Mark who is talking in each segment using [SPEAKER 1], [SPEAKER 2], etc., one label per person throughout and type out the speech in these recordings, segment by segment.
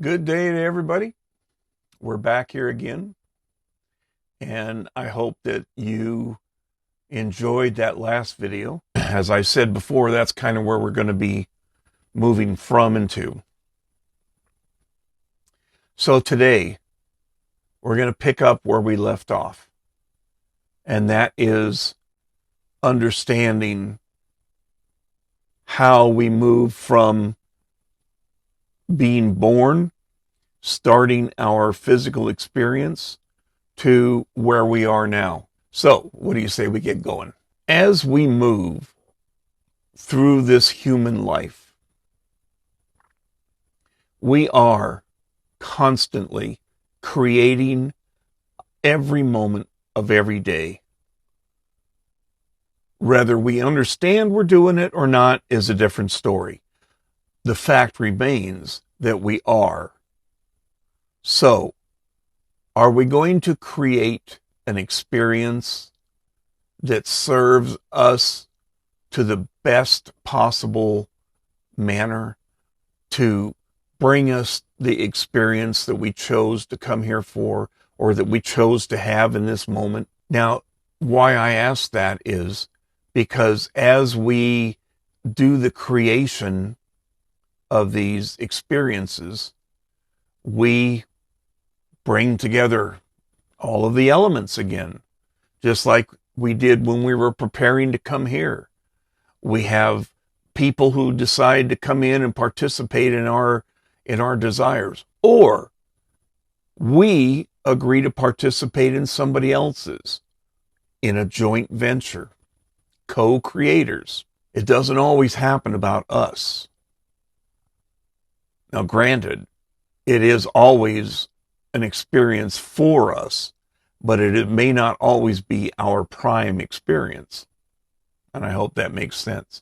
[SPEAKER 1] Good day to everybody. We're back here again, and I hope that you enjoyed that last video. As I said before, that's kind of where we're going to be moving from and to. So today, we're going to pick up where we left off, and that is understanding how we move from being born, starting our physical experience, to where we are now. So, what do you say we get going? As we move through this human life, we are constantly creating every moment of every day. Whether we understand we're doing it or not is a different story. The fact remains that we are. So, are we going to create an experience that serves us to the best possible manner to bring us the experience that we chose to come here for, or that we chose to have in this moment? Now, why I ask that is because as we do the creation of these experiences, we bring together all of the elements again, just like we did when we were preparing to come here. We have people who decide to come in and participate in our desires, or we agree to participate in somebody else's, in a joint venture, co-creators. It doesn't always happen about us. Now, granted, it is always an experience for us, but it may not always be our prime experience. And I hope that makes sense.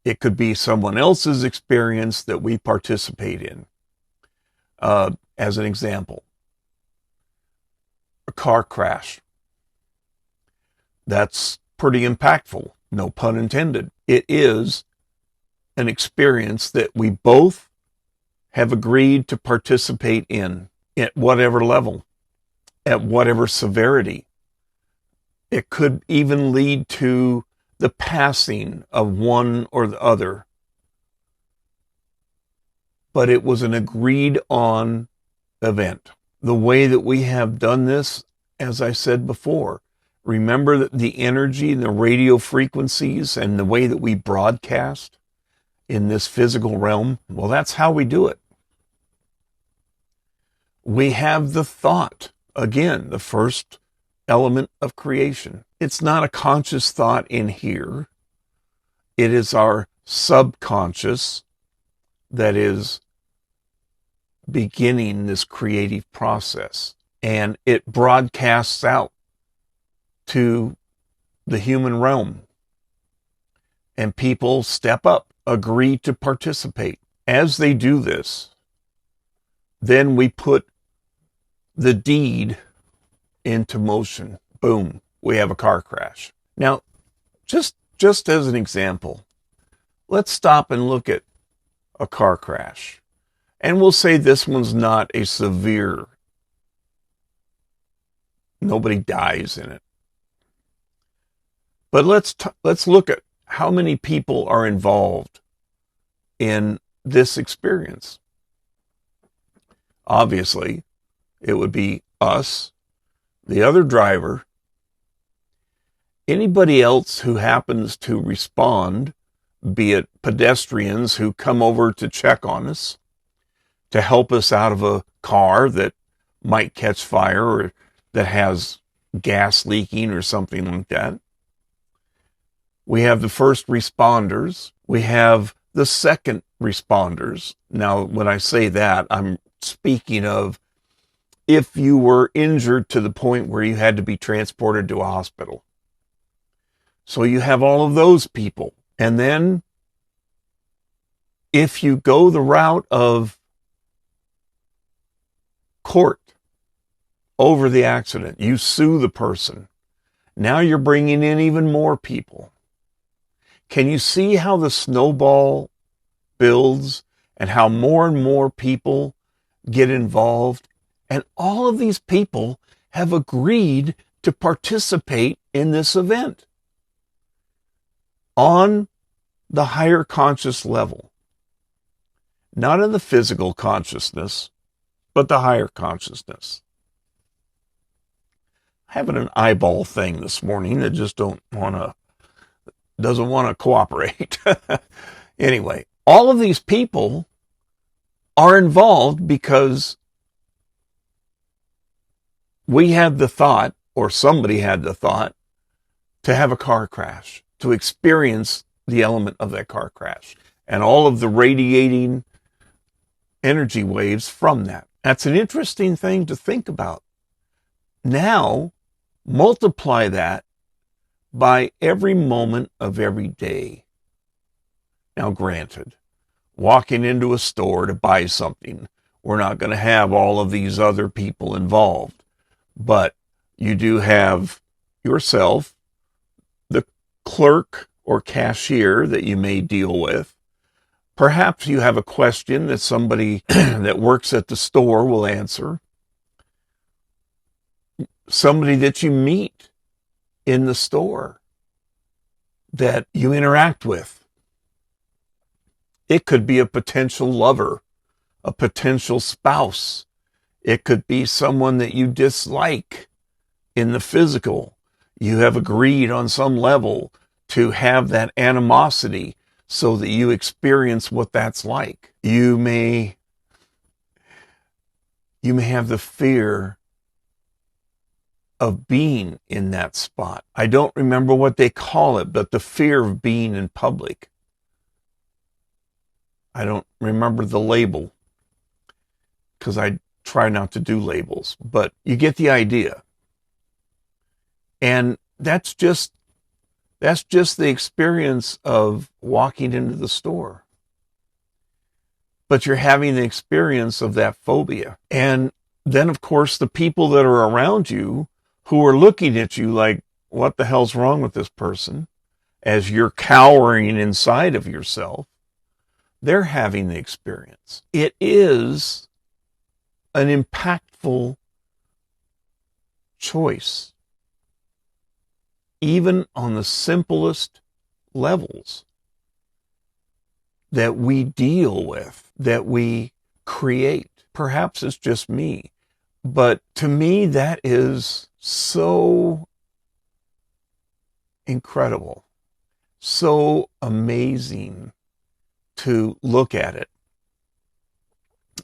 [SPEAKER 1] It could be someone else's experience that we participate in. As an example, a car crash. That's pretty impactful, no pun intended. It is an experience that we both have agreed to participate in, at whatever level, at whatever severity. It could even lead to the passing of one or the other. But it was an agreed on event. The way that we have done this, as I said before, remember that the energy and the radio frequencies and the way that we broadcast in this physical realm, well, that's how we do it. We have the thought, again, the first element of creation. It's not a conscious thought in here. It is our subconscious that is beginning this creative process. And it broadcasts out to the human realm. And people step up, agree to participate. As they do this, then we put the deed into motion. Boom, we have a car crash. Now, just as an example, let's stop and look at a car crash. And we'll say this one's not a severe, nobody dies in it. But let's look at how many people are involved in this experience. Obviously, it would be us, the other driver, anybody else who happens to respond, be it pedestrians who come over to check on us, to help us out of a car that might catch fire or that has gas leaking or something like that. We have the first responders. We have the second responders. Now, when I say that, I'm speaking of if you were injured to the point where you had to be transported to a hospital. So you have all of those people. And then if you go the route of court over the accident, you sue the person. Now you're bringing in even more people. Can you see how the snowball builds and how more and more people get involved, and all of these people have agreed to participate in this event on the higher conscious level. Not in the physical consciousness, but the higher consciousness. Having an eyeball thing this morning that just doesn't want to cooperate. Anyway, all of these people are involved because we had the thought, or somebody had the thought, to have a car crash, to experience the element of that car crash, and all of the radiating energy waves from that. That's an interesting thing to think about. Now, multiply that by every moment of every day. Now, granted, walking into a store to buy something, we're not going to have all of these other people involved, but you do have yourself, the clerk or cashier that you may deal with. Perhaps you have a question that somebody that works at the store will answer. Somebody that you meet in the store that you interact with. It could be a potential lover, a potential spouse. It could be someone that you dislike in the physical. You have agreed on some level to have that animosity so that you experience what that's like. You may have the fear of being in that spot. I don't remember what they call it, but the fear of being in public. I don't remember the label because I try not to do labels, but you get the idea. And that's just the experience of walking into the store. But you're having the experience of that phobia. And then, of course, the people that are around you who are looking at you like, what the hell's wrong with this person? As you're cowering inside of yourself, they're having the experience. It is an impactful choice, even on the simplest levels that we deal with, that we create. Perhaps it's just me, but to me, that is so incredible, so amazing to look at it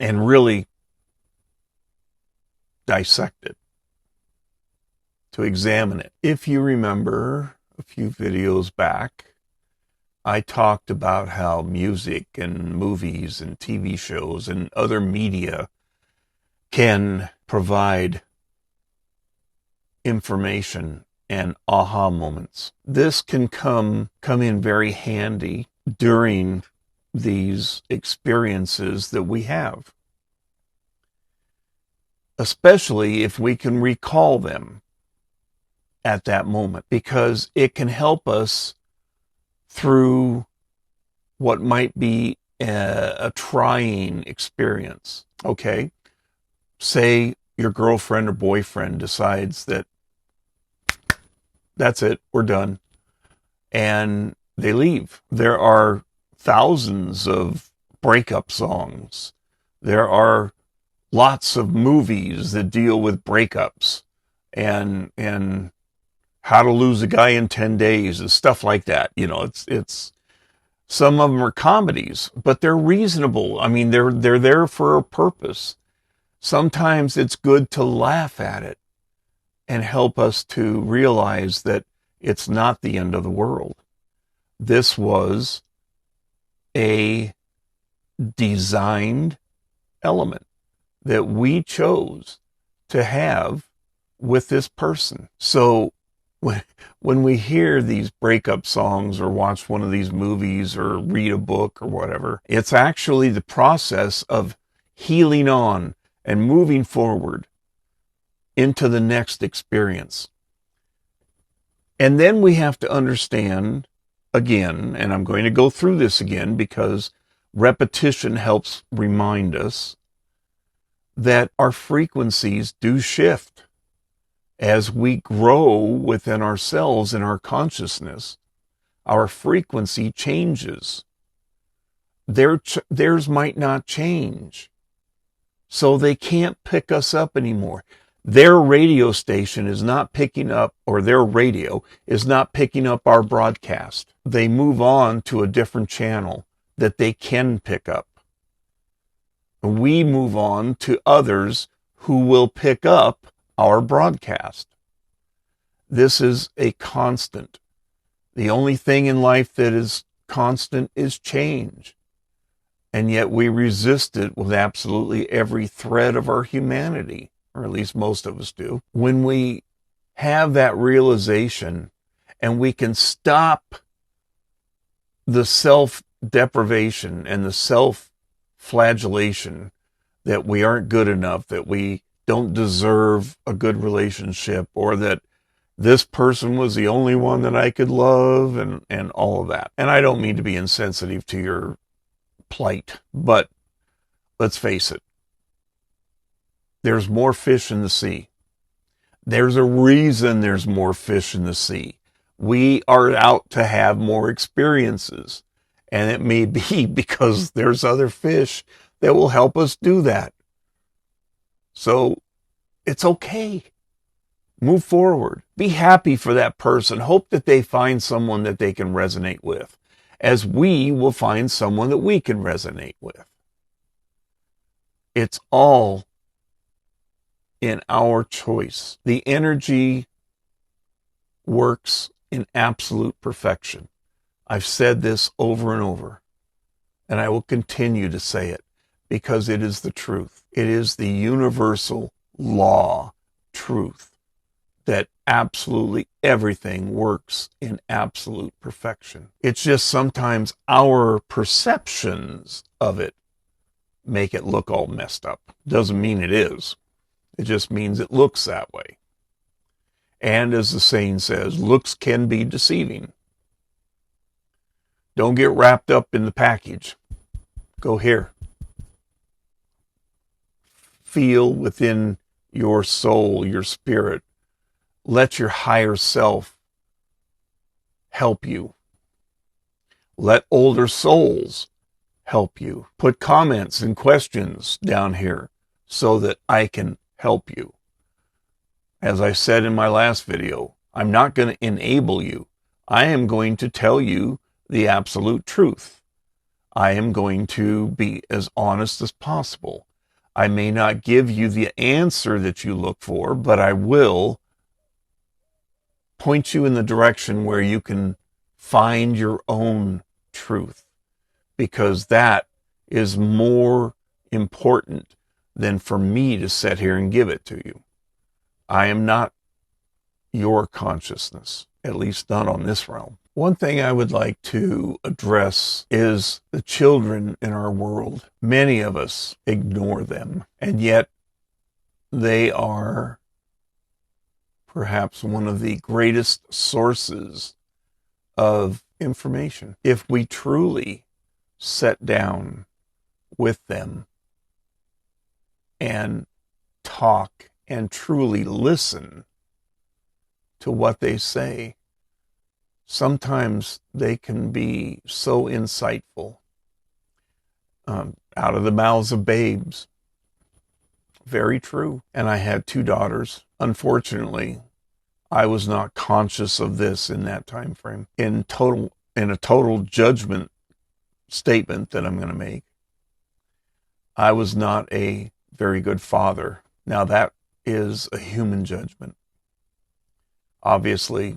[SPEAKER 1] and really dissect it, to examine it. If you remember a few videos back, I talked about how music and movies and TV shows and other media can provide information and aha moments. This can come in very handy during these experiences that we have, especially if we can recall them at that moment, because it can help us through what might be a trying experience. Okay, say your girlfriend or boyfriend decides that that's it, we're done, and they leave. There are thousands of breakup songs. There are lots of movies that deal with breakups and how to lose a guy in 10 days and stuff like that. You know, it's some of them are comedies, but they're reasonable. I mean, they're there for a purpose. Sometimes it's good to laugh at it and help us to realize that it's not the end of the world. This was a designed element that we chose to have with this person. So when we hear these breakup songs or watch one of these movies or read a book or whatever, it's actually the process of healing on and moving forward into the next experience. And then we have to understand again, and I'm going to go through this again because repetition helps remind us, that our frequencies do shift as we grow within ourselves in our consciousness. Our frequency changes. Theirs might not change. So they can't pick us up anymore. Their radio station is not picking up, or their radio is not picking up our broadcast. They move on to a different channel that they can pick up. We move on to others who will pick up our broadcast. This is a constant. The only thing in life that is constant is change. And yet we resist it with absolutely every thread of our humanity, or at least most of us do. When we have that realization and we can stop the self-deprivation and the self-flagellation that we aren't good enough, that we don't deserve a good relationship, or that this person was the only one that I could love, and all of that. And I don't mean to be insensitive to your plight, but let's face it. There's more fish in the sea. There's a reason there's more fish in the sea. We are out to have more experiences. And it may be because there's other fish that will help us do that. So it's okay. Move forward. Be happy for that person. Hope that they find someone that they can resonate with, as we will find someone that we can resonate with. It's all in our choice. The energy works in absolute perfection. I've said this over and over, and I will continue to say it because it is the truth. It is the universal law, truth, that absolutely everything works in absolute perfection. It's just sometimes our perceptions of it make it look all messed up. Doesn't mean it is. It just means it looks that way. And as the saying says, looks can be deceiving. Don't get wrapped up in the package. Go here. Feel within your soul, your spirit. Let your higher self help you. Let older souls help you. Put comments and questions down here so that I can help you. As I said in my last video, I'm not going to enable you. I am going to tell you the absolute truth. I am going to be as honest as possible. I may not give you the answer that you look for, but I will point you in the direction where you can find your own truth, because that is more important than for me to sit here and give it to you. I am not your consciousness, at least not on this realm. One thing I would like to address is the children in our world. Many of us ignore them, and yet they are perhaps one of the greatest sources of information. If we truly sit down with them and talk and truly listen to what they say, sometimes they can be so insightful. Out of the mouths of babes. Very true. And I had 2 daughters. Unfortunately, I was not conscious of this in that time frame. In a total judgment statement that I'm going to make, I was not a very good father. Now that is a human judgment. Obviously,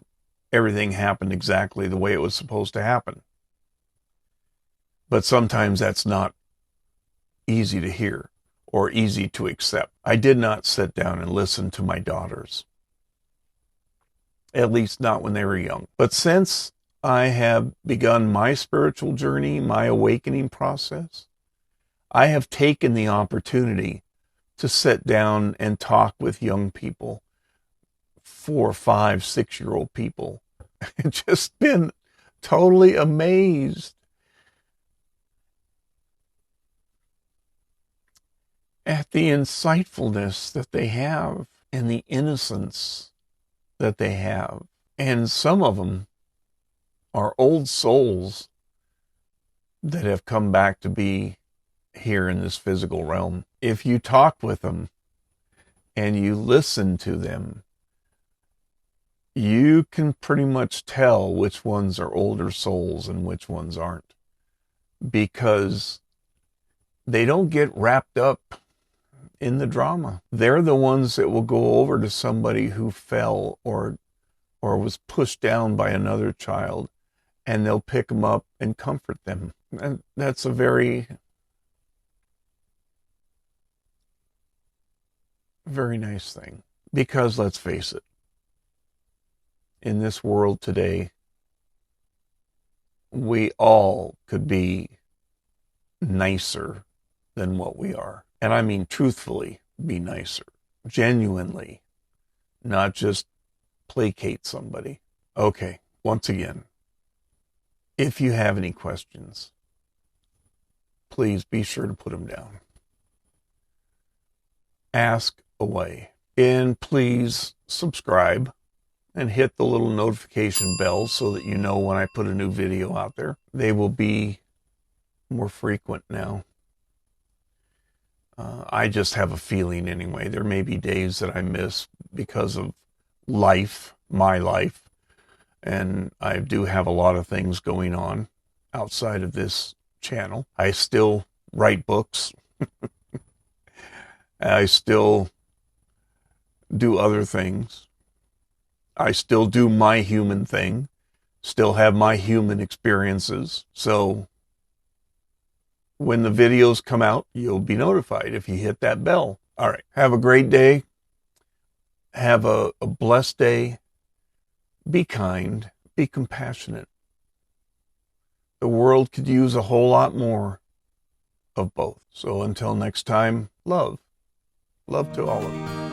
[SPEAKER 1] everything happened exactly the way it was supposed to happen. But sometimes that's not easy to hear or easy to accept. I did not sit down and listen to my daughters, at least not when they were young. But since I have begun my spiritual journey, my awakening process, I have taken the opportunity to sit down and talk with young people, 4, 5, 6-year-old people, and just been totally amazed at the insightfulness that they have and the innocence that they have. And some of them are old souls that have come back to be here in this physical realm. If you talk with them and you listen to them, you can pretty much tell which ones are older souls and which ones aren't, because they don't get wrapped up in the drama. They're the ones that will go over to somebody who fell or was pushed down by another child, and they'll pick them up and comfort them. And that's a very, very nice thing. Because let's face it, in this world today, we all could be nicer than what we are. And I mean truthfully be nicer, genuinely, not just placate somebody. Okay, once again, if you have any questions, please be sure to put them down. Ask away. And please subscribe and hit the little notification bell so that you know when I put a new video out there. They will be more frequent now. I just have a feeling anyway. There may be days that I miss because of life, my life, and I do have a lot of things going on outside of this channel. I still write books. I still do other things. I still do my human thing, still have my human experiences. So when the videos come out, you'll be notified if you hit that bell. All right. Have a great day. Have a blessed day. Be kind. Be compassionate. The world could use a whole lot more of both. So until next time, love. Love to all of you.